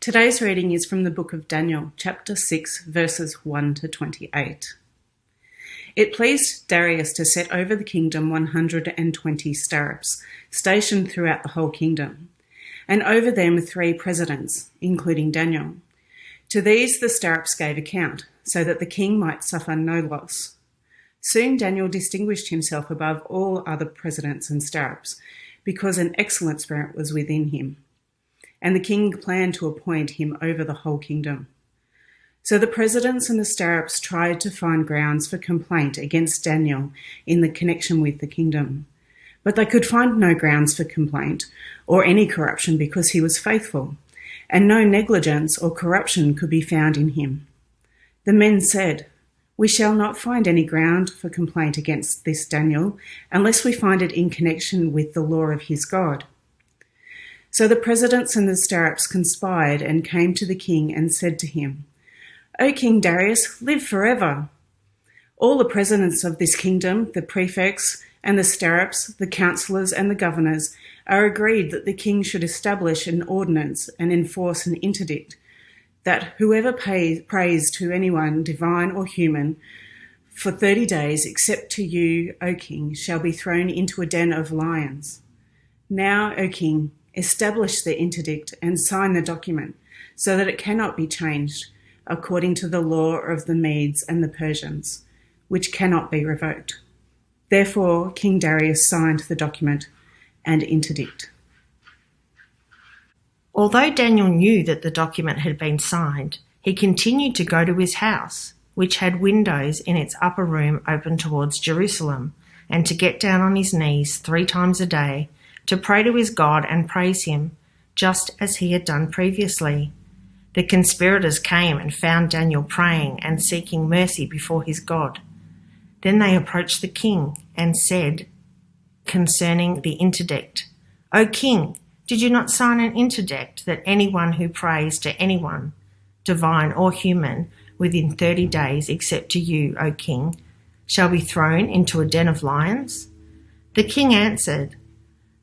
Today's reading is from the book of Daniel, chapter 6, verses 1 to 28. It pleased Darius to set over the kingdom 120 stirrups, stationed throughout the whole kingdom, and over them 3 presidents, including Daniel. To these the stirrups gave account, so that the king might suffer no loss. Soon Daniel distinguished himself above all other presidents and stirrups, because an excellent spirit was within him. And the king planned to appoint him over the whole kingdom. So the presidents and the stirrups tried to find grounds for complaint against Daniel in the connection with the kingdom. But they could find no grounds for complaint or any corruption because he was faithful, and no negligence or corruption could be found in him. The men said, "We shall not find any ground for complaint against this Daniel unless we find it in connection with the law of his God." So the presidents and the stirrups conspired and came to the king and said to him, "O King Darius, live forever. All the presidents of this kingdom, the prefects and the stirrups, the councillors and the governors, are agreed that the king should establish an ordinance and enforce an interdict, that whoever prays to anyone, divine or human, for 30 days, except to you, O king, shall be thrown into a den of lions. Now, O king, establish the interdict and sign the document, so that it cannot be changed, according to the law of the Medes and the Persians, which cannot be revoked." Therefore, King Darius signed the document and interdict. Although Daniel knew that the document had been signed, he continued to go to his house, which had windows in its upper room open towards Jerusalem, and to get down on his knees 3 times a day to pray to his God and praise him, just as he had done previously. The conspirators came and found Daniel praying and seeking mercy before his God. Then they approached the king and said concerning the interdict, "O king, did you not sign an interdict that anyone who prays to anyone, divine or human, within 30 days except to you, O king, shall be thrown into a den of lions?" The king answered,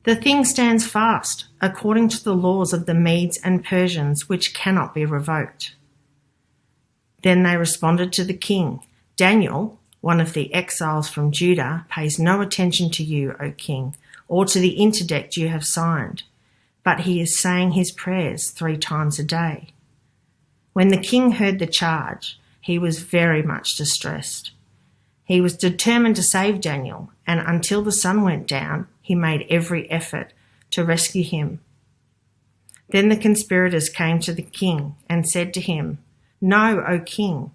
"The thing stands fast, according to the laws of the Medes and Persians, which cannot be revoked." Then they responded to the king, "Daniel, one of the exiles from Judah, pays no attention to you, O king, or to the interdict you have signed, but he is saying his prayers 3 times a day." When the king heard the charge, he was very much distressed. He was determined to save Daniel, and until the sun went down, he made every effort to rescue him. Then the conspirators came to the king and said to him, "Know, O king,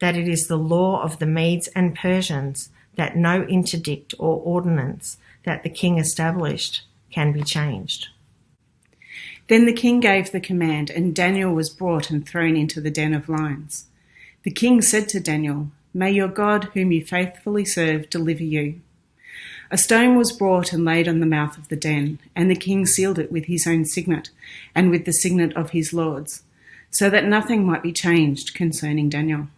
that it is the law of the Medes and Persians that no interdict or ordinance that the king established can be changed." Then the king gave the command, and Daniel was brought and thrown into the den of lions. The king said to Daniel, "May your God, whom you faithfully serve, deliver you." A stone was brought and laid on the mouth of the den, and the king sealed it with his own signet and with the signet of his lords, so that nothing might be changed concerning Daniel.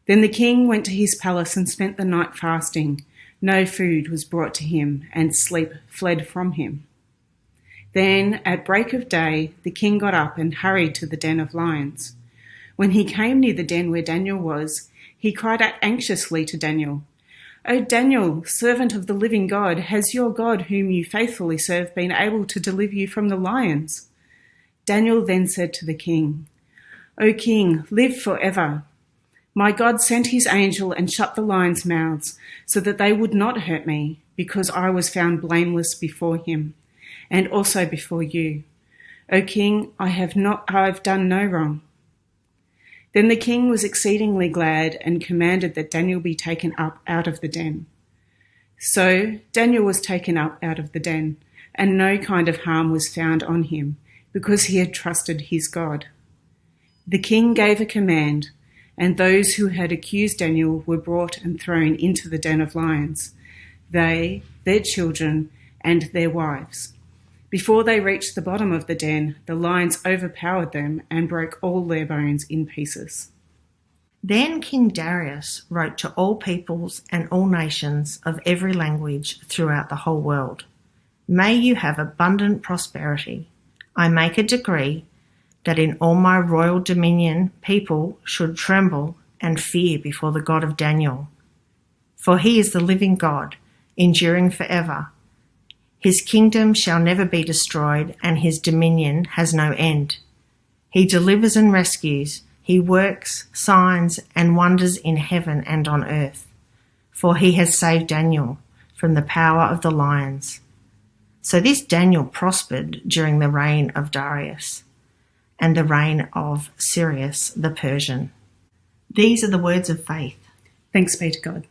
Then the king went to his palace and spent the night fasting. No food was brought to him, and sleep fled from him. Then, at break of day, the king got up and hurried to the den of lions. When he came near the den where Daniel was, he cried out anxiously to Daniel, "O Daniel, servant of the living God, has your God, whom you faithfully serve, been able to deliver you from the lions?" Daniel then said to the king, "O king, live forever. My God sent his angel and shut the lions' mouths so that they would not hurt me, because I was found blameless before him, and also before you. O king, I have done no wrong." Then the king was exceedingly glad and commanded that Daniel be taken up out of the den. So Daniel was taken up out of the den, and no kind of harm was found on him, because he had trusted his God. The king gave a command, and those who had accused Daniel were brought and thrown into the den of lions, they, their children, and their wives. Before they reached the bottom of the den, the lions overpowered them and broke all their bones in pieces. Then King Darius wrote to all peoples and all nations of every language throughout the whole world, "May you have abundant prosperity. I make a decree that in all my royal dominion people should tremble and fear before the God of Daniel. For he is the living God, enduring forever. His kingdom shall never be destroyed, and his dominion has no end. He delivers and rescues. He works signs and wonders in heaven and on earth. For he has saved Daniel from the power of the lions. So this Daniel prospered during the reign of Darius and the reign of Cyrus the Persian. These are the words of faith. Thanks be to God.